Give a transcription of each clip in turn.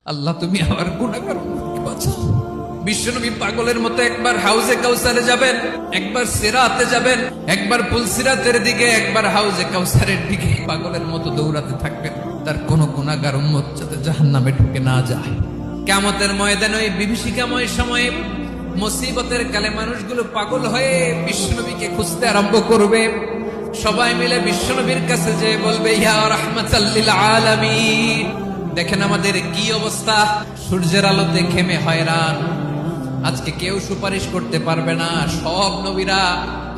আল্লাহ তুমি আমার গুনাহগার উম্মতকে বাঁচাও। বিশ্বনবী পাগলের মতো একবার হাউজে কাউসারে যাবেন, একবার সিরাতে যাবেন, একবার পুলসিরাতের দিকে, একবার হাউজে কাউসারের দিকে পাগলের মতো দৌড়াতে থাকবেন। তার কোনো গুনাহগার উম্মত যাতে জাহান্নামে ঢুকে না যায়। কিয়ামতের ময়দানে ওই বিভীষিকাময় সময়ে মুসিবতের কালে মানুষগুলো পাগল হয়ে বিশ্বনবীকে খুঁজতে আরম্ভ করবে। সবাই মিলে বিশ্বনবীর কাছে যেয়ে বলবে, ইয়া রাহমাতাল লিল আলামিন, দেখেন আমাদের কি অবস্থা, সূর্যের আলোতে ঘেমে হয়রান। আজকে কেউ সুপারিশ করতে পারবে না। সব নবীরা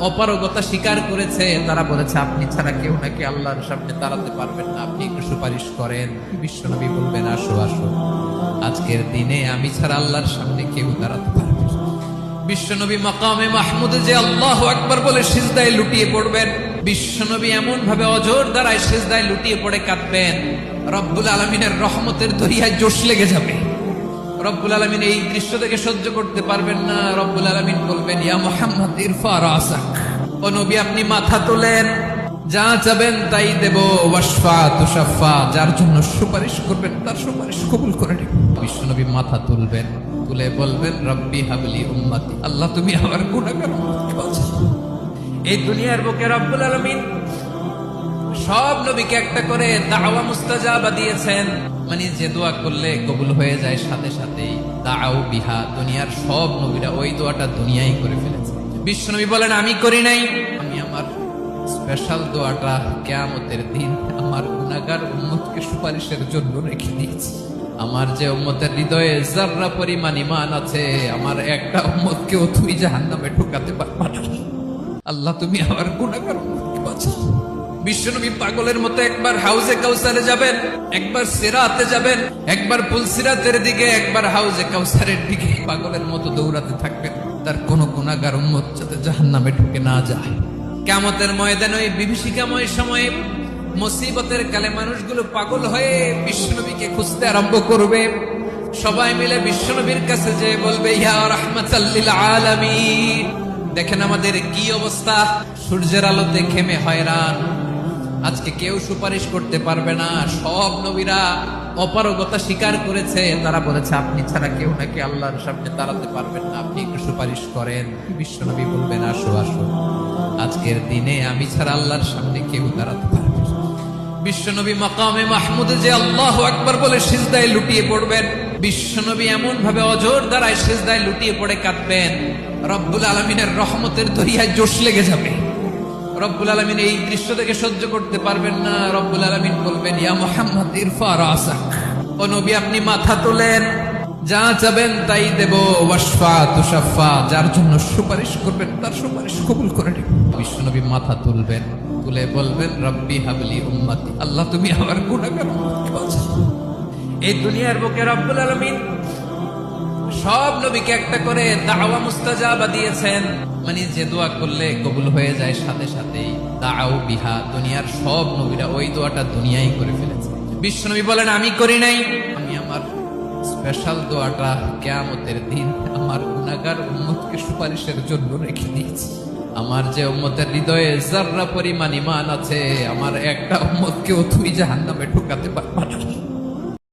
অপারগতা স্বীকার করেছে। তারা বলেছে আপনি ছাড়া কেউ নাকি আল্লাহর সামনে দাঁড়াতে পারবেন না, আপনি একটু সুপারিশ করেন। বিশ্বনবী বলবেন, আসো আসো, আজকের দিনে আমি ছাড়া আল্লাহর সামনে কেউ দাঁড়াতে পারবে না। বিশ্বনবী মাকামে মাহমুদে যে আল্লাহু আকবার বলে সিজদায় লুটিয়ে পড়বেন। বিশ্বনবী এমন ভাবে অজর দ্বারায় সিজদায় লুটিয়ে পড়ে কাঁদবেন, রব্বুল আলামিনের রহমতের দরিয়ায় জোশ লেগে যাবে। রব্বুল আলামিন এই দৃশ্য থেকে সহ্য করতে পারবেন না। রব্বুল আলামিন বলবেন, ইয়া মুহাম্মদ ইরফা রাসাক, ও নবী আপনি মাথা তোলেন, যা চাবেন তাই দেব। ওয়াশফা তুশাফা, যার জন্য সুপারিশ করবেন তার সুপারিশ কবুল করে নিব। বিশ্বনবী মাথা তুলবেন, তুলে বলবেন, রব্বি হাবলি উম্মতি, আল্লাহ তুমি আমার গুনাহগার উম্মতকে বাঁচাও। এই দুনিয়ার বুকে রব্বুল আলামিন সব নবীকে একটা করে দাওয়া মুস্তাজাবা দিয়েছেন, মানে যে দোয়া করলে কবুল হয়ে যায় সাথে সাথেই। দাও বিহা, দুনিয়ার সব নবীরা ওই দোয়াটা দুনিয়ায় করে ফেলেছে। বিশ্বনবী বলেন, আমি করি নাই, আমি আমার স্পেশাল দোয়াটা কিয়ামতের দিন আমার গুনাহগার উম্মতকে সুপারিশের জন্য রেখে দিয়েছি। আমার যে উম্মতের হৃদয়ে যাররা পরিমাণ ঈমান আছে, আমার একটা উম্মতকেও তুই জাহান্নামে ঢোকাতে পারবা না। আল্লাহ তুমি আমার গুনাহগার উম্মতকে বাঁচাও। বিশ্বনবী পাগলের মতো একবার হাউজে কাউসারে যাবেন, একবার সিরাতে যাবেন, একবার পুলসিরাতের দিকে, একবার হাউজে কাউসারের দিকে পাগলের মতো দৌড়াতে থাকবেন। তার কোনো গুনাহগার উম্মত যাতে জাহান্নামে ঢুকে না যায়। কিয়ামতের ময়দানে ওই বিভীষিকাময় সময়ে মুসিবতের কালে মানুষগুলো পাগল হয়ে বিশ্বনবীকে খুঁজতে আরম্ভ করবে। সবাই মিলে বিশ্বনবীর কাছে যেয়ে বলবে, ইয়া রাহমাতাল লিল আলামিন, দেখেন আমাদের কি অবস্থা, সূর্যের আলোতে ঘেমে হয়রান। আজকে কেউ সুপারিশ করতে পারবে না। সব নবীরা অপারগতা স্বীকার করেছে। তারা বলেছে আপনি ছাড়া কেউ নাকি আল্লাহর সামনে দাঁড়াতে পারবেন না, আপনি একটু সুপারিশ করেন। বিশ্বনবী বলবেন, আসো আসো, আজকের দিনে আমি ছাড়া আল্লাহর সামনে কেউ দাঁড়াতে পারবে না। বিশ্বনবী মাকামে মাহমুদে যে আল্লাহু আকবার বলে সিজদায় লুটিয়ে পড়বেন। বিশ্বনবী এমন ভাবে অজর দ্বারায় সিজদায় লুটিয়ে পড়ে কাঁদবেন, রব্বুল আলামিনের রহমতের দরিয়ায় জোশ লেগে যাবে। রব্বুল আলামিন এই দৃশ্য থেকে সহ্য করতে পারবেন না। রব্বুল আলামিন বলবেন, ইয়া মুহাম্মদ ইরফা রাসাক, ও নবী আপনি মাথা তোলেন, যা চাবেন তাই দেব। ওয়াশফা তুশাফা, যার জন্য সুপারিশ করবেন তার সুপারিশ কবুল করে নিব। বিশ্বনবী মাথা তুলবেন, তুলে বলবেন, রব্বি হাবলি উম্মতি, আল্লাহ তুমি আমার গুনাহগার উম্মতকে বাঁচাও। এই দুনিয়ার বুকে রব্বুল আলামিন সব নবীকে একটা করে দাওয়া মুস্তাজাবা দিয়েছেন, মানে যে দোয়া করলে কবুল হয়ে যায় সাথে সাথেই। দাও বিহা, দুনিয়ার সব নবীরা ওই দোয়াটা দুনিয়ায় করে ফেলেছে। বিশ্বনবী বলেন, আমি করি নাই, আমি আমার স্পেশাল দোয়াটা কিয়ামতের দিন আমার গুনাহগার উম্মতকে সুপারিশের জন্য রেখে দিয়েছি। আমার যে উম্মতের হৃদয়ে যাররা পরিমাণ ঈমান আছে, আমার একটা উম্মতকেও তুই জাহান্নামে ঢোকাতে পারবা না।